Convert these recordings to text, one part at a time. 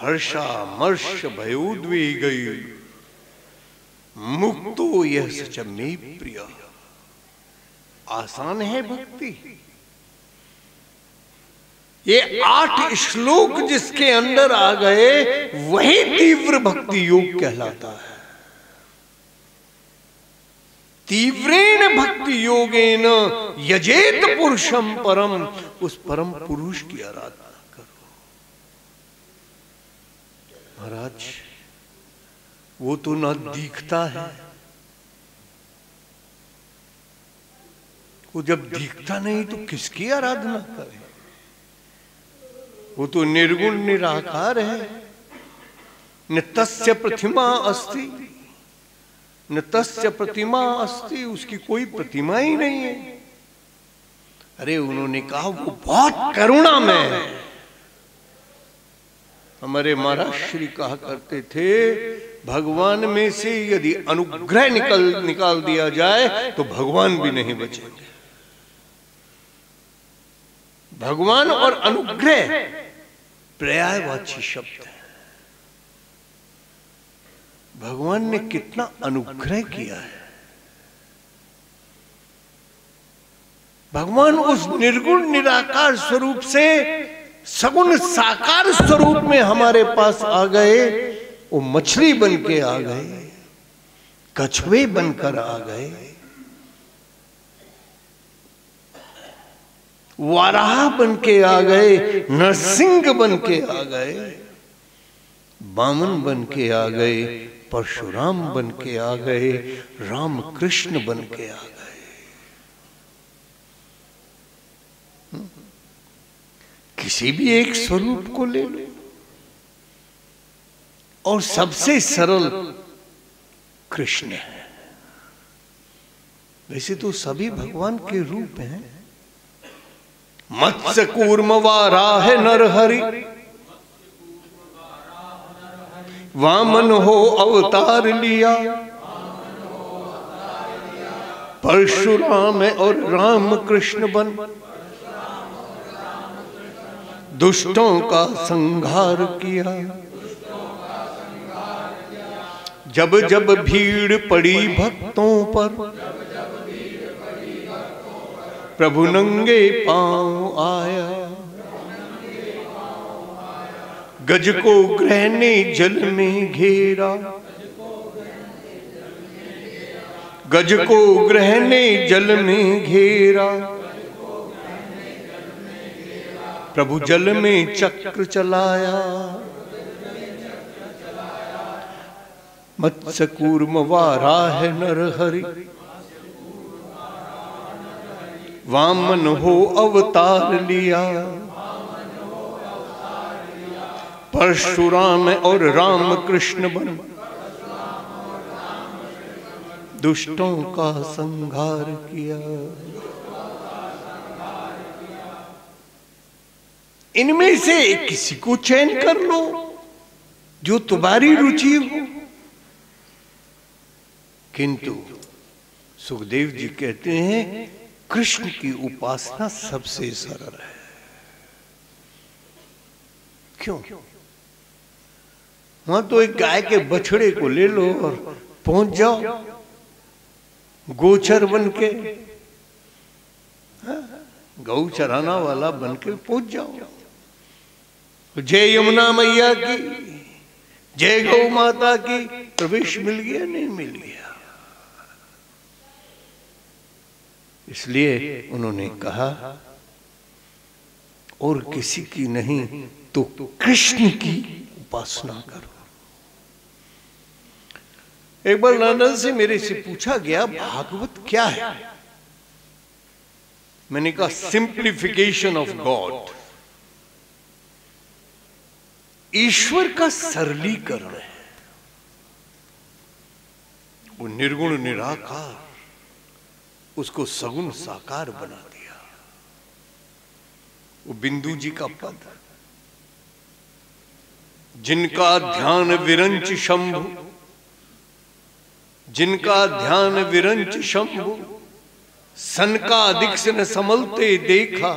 हर्षा मर्ष भयोद्वेगै मुक्तो यह सच में प्रिय। आसान है भक्ति। ये 8 श्लोक जिसके अंदर आ गए वही तीव्र भक्ति योग कहलाता है। तीव्रेण भक्ति योगेन यजेत पुरुषम परम, उस परम पुरुष की आराधना करो। महाराज वो तो ना दिखता है, वो जब दिखता नहीं तो किसकी आराधना करें? वो तो निर्गुण निराकार है। न तस्य प्रतिमा अस्ति, न तस्य प्रतिमा अस्ति, उसकी कोई प्रतिमा ही नहीं है। अरे उन्होंने कहा वो बहुत करुणामय है। हमारे महाराज श्री कहा करते थे भगवान में से यदि अनुग्रह निकाल दिया जाए तो भगवान भी नहीं बचेंगे। भगवान और अनुग्रह पर्यायवाची शब्द है। भगवान ने कितना अनुग्रह किया है। भगवान उस निर्गुण निराकार स्वरूप से सगुण साकार स्वरूप में हमारे पास आ गए। वो मछली बन के आ गए, कछुए बनकर आ गए, वाराह बन के आ गए, नरसिंह बन के आ गए, वामन बन के आ गए, परशुराम बन के आ गए, राम कृष्ण बन के आ गए। किसी भी एक स्वरूप को ले लो और सबसे सरल कृष्ण है। वैसे तो सभी भगवान के रूप हैं। मत्स्य कूर्म वाराह नरहरि, वामन हो अवतार लिया, परशुराम और राम कृष्ण बन दुष्टों का संहार किया। जब जब भीड़ पड़ी भक्तों पर, प्रभु नंगे पांव आया। गज को ग्रह ने जल में घेरा, गज को ग्रह ने जल में घेरा। प्रभु जल में चक्र चलाया। मत्स्य कूर्म वाराह नरहरि, वामन हो अवतार लिया। परशुराम और राम कृष्ण बन दुष्टों का संहार किया। इनमें से किसी को चयन कर लो जो तुम्हारी रुचि हो। किंतु सुखदेव जी कहते हैं कृष्ण की उपासना सबसे सरल है। क्यों? वहां तो एक गाय के बछड़े को ले लो और पहुंच जाओ गोचर बन के, गौ चराना वाला बन के पहुंच जाओ। जय यमुना मैया की, जय गौ माता की। प्रवेश मिल गया? नहीं मिल गया। इसलिए उन्होंने कहा और किसी की नहीं तो कृष्ण की उपासना करो। एक बार नारद से मेरे से पूछा गया भागवत क्या है? मैंने कहा सिंप्लीफिकेशन ऑफ गॉड, ईश्वर का सरलीकरण है। वो निर्गुण निराकार, उसको सगुण साकार बना दिया। वो बिंदु जी का पद, जिनका ध्यान विरंच शंभु, जिनका ध्यान विरंच शंभु, सन का अधिक से न समलते देखा।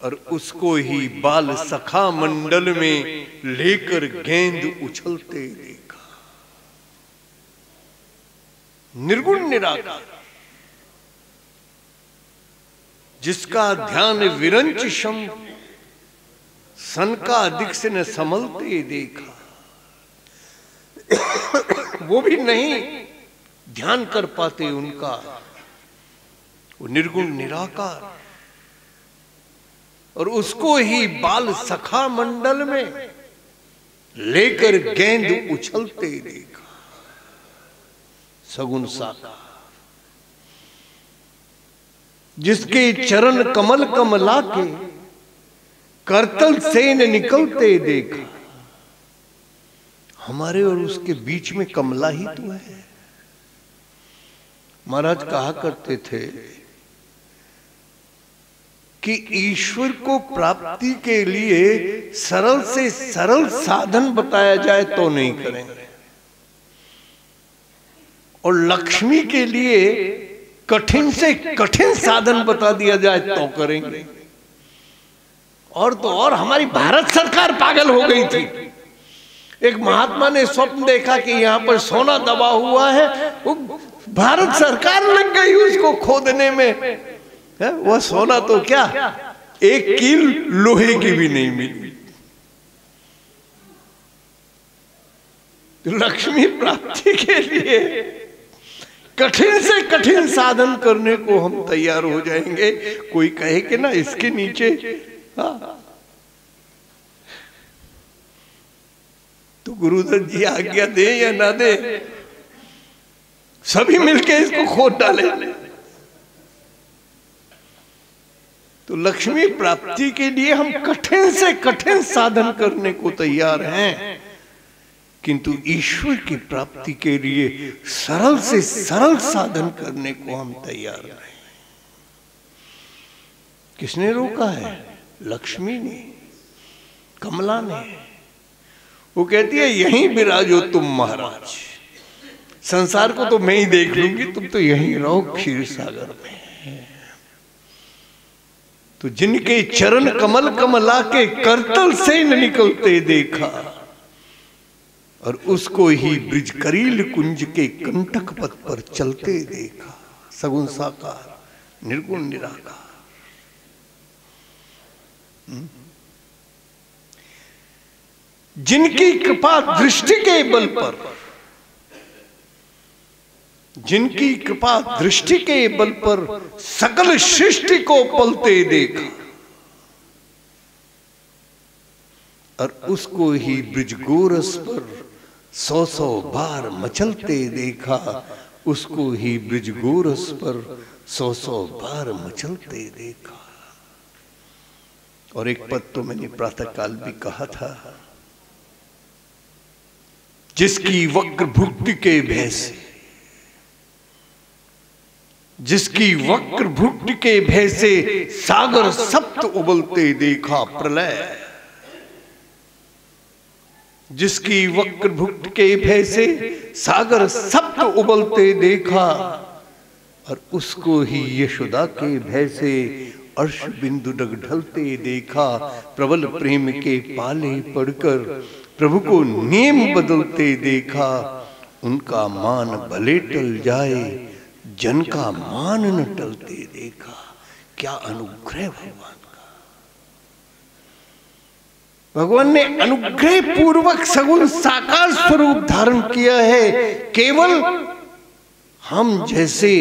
और उसको ही बाल सखा मंडल में लेकर गेंद उछलते देखा। निर्गुण निराकार, जिसका ध्यान विरंच शम सन का अधिक से न संभलते देखा। वो भी नहीं ध्यान कर पाते उनका, वो निर्गुण निराकार, और उसको ही बाल सखा मंडल में लेकर गेंद उछलते देखा। सगुण साकार, जिसके चरण कमल कमला के करतल से न निकलते देखा। हमारे और उसके बीच में कमला ही तो है। महाराज कहा करते थे कि ईश्वर को प्राप्ति के लिए सरल से सरल साधन बताया जाए तो नहीं करेंगे, और लक्ष्मी के लिए कठिन से कठिन साधन बता दिया जाए तो करेंगे। और तो और हमारी भारत सरकार पागल हो गई थी। एक महात्मा ने स्वप्न देखा कि यहाँ पर सोना दबा हुआ है, वो भारत सरकार लग गई उसको खोदने में। वो सोना तो क्या, एक कील लोहे की भी नहीं मिली। तो लक्ष्मी प्राप्ति के लिए कठिन से कठिन साधन करने को हम तैयार हो जाएंगे। कोई कहे कि ना इसके नीचे तो गुरुदत्त जी आज्ञा दे या ना दे, सभी मिलके इसको खोद डाले। तो लक्ष्मी प्राप्ति के लिए हम कठिन से कठिन साधन करने को तैयार हैं, किंतु ईश्वर की प्राप्ति के लिए सरल से सरल साधन करने को हम तैयार नहीं। किसने रोका है? लक्ष्मी ने, कमला ने। वो कहती है यहीं विराजो तुम महाराज, संसार को तो मैं ही देख लूंगी, तुम तो यहीं रहो क्षीर सागर में। तो जिनके चरण कमल कमला के करतल से न निकलते देखा, और उसको ही ब्रिज करील कुंज के कंटक पथ पर चलते देखा। सगुण साकार, निर्गुण निराकार। जिनकी कृपा दृष्टि के बल पर, जिनकी कृपा दृष्टि के बल पर सकल सृष्टि को पलते देखा, और उसको ही ब्रिज गोरस पर 100 बार मचलते देखा। उसको ही ब्रिज गोरस पर 100 बार मचलते देखा। और एक पद तो मैंने प्रातः काल भी कहा था, जिसकी वक्र भुक्ति के भय से, जिसकी वक्र भुक्ति के भय से सागर सप्त उबलते देखा प्रलय। जिसकी वक्र भुक्ति के भय से सागर सप्त उबलते देखा, और उसको ही यशोदा के भय से अर्श बिंदु डग ढलते देखा। प्रबल प्रेम के पाले पड़कर प्रभु को नियम बदलते देखा। उनका मान भले टल जाए, जन का मान न टलते देखा। क्या अनुग्रह भगवान का! भगवान ने अनुग्रह पूर्वक सगुण साकार स्वरूप धारण किया है, केवल हम जैसे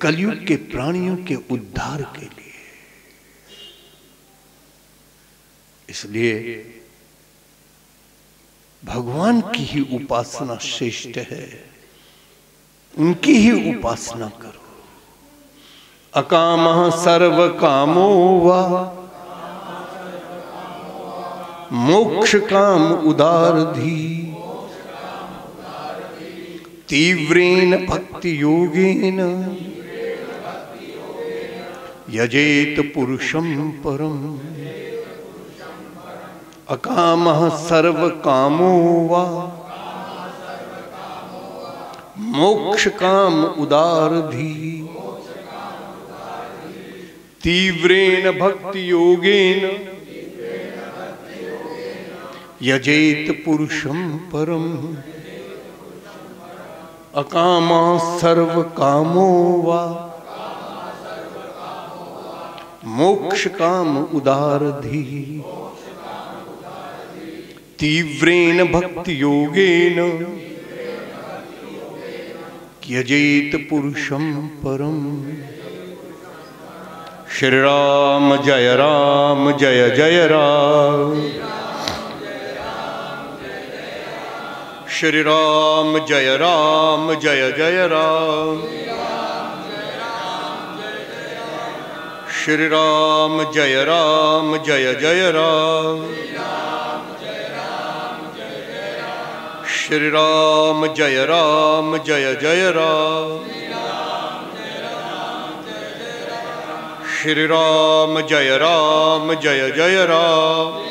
कलयुग के प्राणियों के उद्धार के लिए। इसलिए भगवान की ही उपासना श्रेष्ठ है, उनकी ही उपासना करो। अकामः सर्व कामो वा मोक्ष काम उदारधी तीव्रेण भक्ति योगेन यजेत पुरुषं परम। अकामः सर्व कामो वा मोक्ष काम उदारधी तीव्रेण भक्ति योगेन यजेत पुरुषं परम अकामा सर्व कामो वा मोक्ष काम उदारधि तीव्रेण भक्ति योगेन यजेत पुरुषं परम। श्री राम जय जय राम, श्री राम जय जय राम, श्री राम जय जय राम, श्री राम जय जय राम, श्री राम जय जय राम।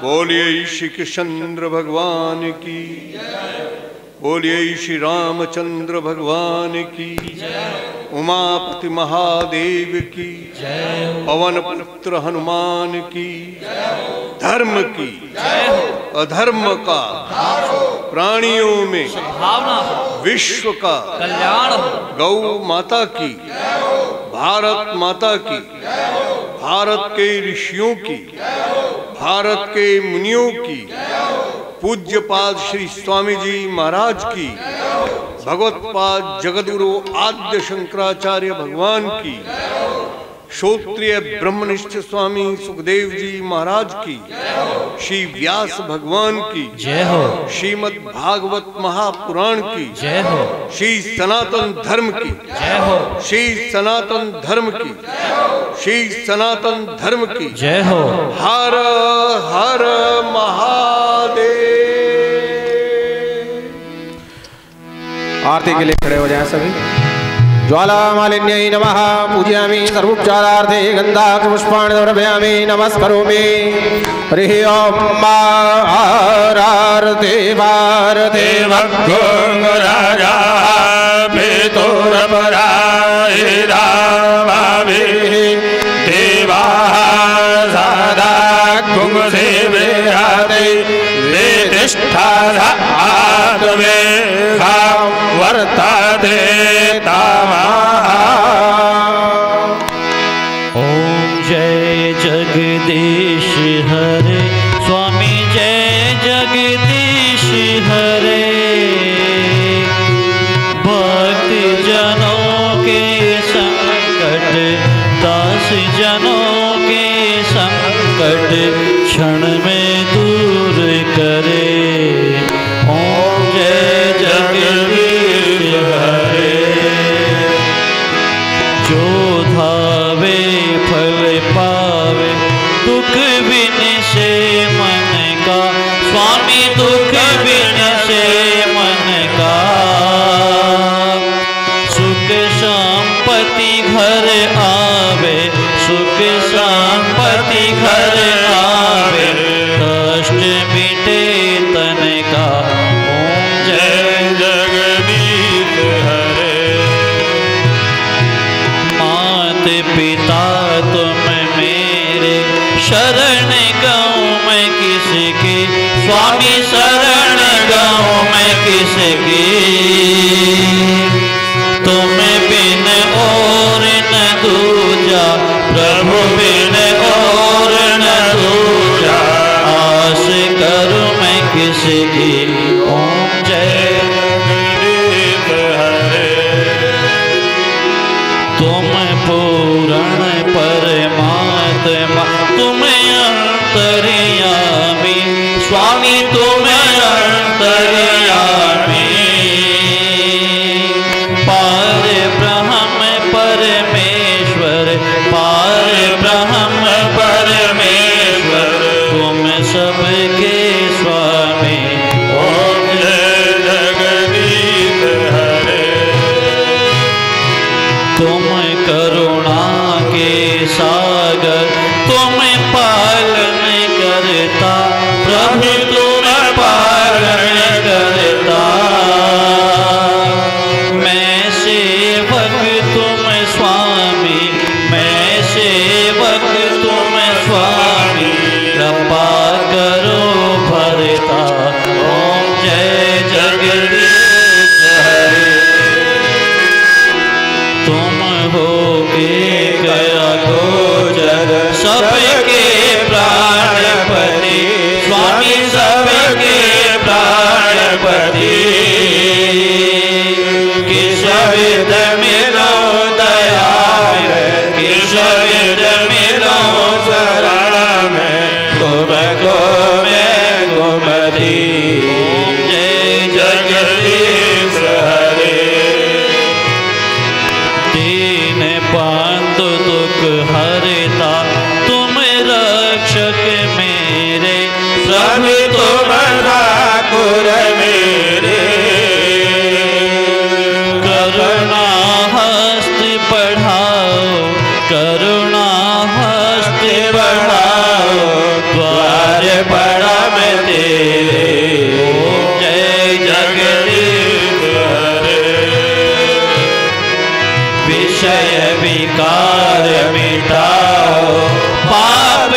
बोलिए श्री कृष्ण भगवान की, बोलिए श्री रामचंद्र भगवान की, उमापति महादेव की, पवन पुत्र हनुमान की, धर्म की अधर्म का प्राणियों में विश्व का कल्याण, गौ माता की, भारत माता की, भारत के ऋषियों की, भारत के मुनियों की, पूज्यपाद श्री स्वामी जी महाराज की, भगवत्पाद जगद्गुरु आद्य शंकराचार्य भगवान की, श्रोत्रिय ब्रह्मनिष्ठ स्वामी सुखदेव जी महाराज की, श्री व्यास भगवान की जय हो, श्रीमद् भागवत महापुराण की जय हो, श्री सनातन धर्म की जय हो, श्री सनातन धर्म की, श्री सनातन धर्म की जय हो। हर हर महादेव। आरती के लिए खड़े हो जाएं सभी। ज्वाला मालिन्यै नमः। पूजयामि सर्वोपचारार्थे गन्धाक्ष पुष्पाणि समर्पयामि, नमस्करोमि। हरिः ओम्। आरते भारते भक्तो राजा पितुरपरायिरामभि देवाः सदा कुंसेविहते वेदिष्ठा आत्मे वर्तते तामः। ओम जय जगदीश हरे स्वामी, जय जगदीश हरे। भक्त जनों के संकट, दास जनों के संकट क्षण में दूर करे। ओम जय जगदीश हरे। जो धावे फल पावे, दुख बिन से मन का स्वामी, दुख बिन से मन का। सुख संपत्ति घर आवे, सुख संपत्ति घर आवे, कष्ट मिटे तन का। ओम जय जगदीश हरे। मात पिता तुम मेरे, शरण गाँव में किसकी स्वामी, शरण गाँव में किसकी। तुम बिन और न दूजा, प्रभु बिन और न दूजा, आस करूं मैं किसकी। ओम जय जगदीश हरे। तुम पूर्ण परमात्मा, तुम अंतर्यामी स्वामी, तुम अंतर्यामी। पार ब्रह्म परमेश्वर, पार ब्रह्म परमेश्वर, तुम सबके स्वामी। ओम जय जगदीश हरे। तुम करुणा के सागर, तुम पालन करता प्रभु, तुम पालन करता। मैं सेवक तुम सबके प्राणपति स्वामी सबके प्राणपति किशविद मिलो दयाल किशविद मिलो शरण में तुमको मैं गुमती जय जगदीश हरे दीन बंधु दुख हरता तुम रक्षक मेरे प्रभु तुम ठाकुर मेरे करुणा हस्त बढ़ाओ करुणा हस्त बढ़ाओ द्वार बड़ा मैं तेरे जय जगदीश हरे विषय विकार मिटाओ पाप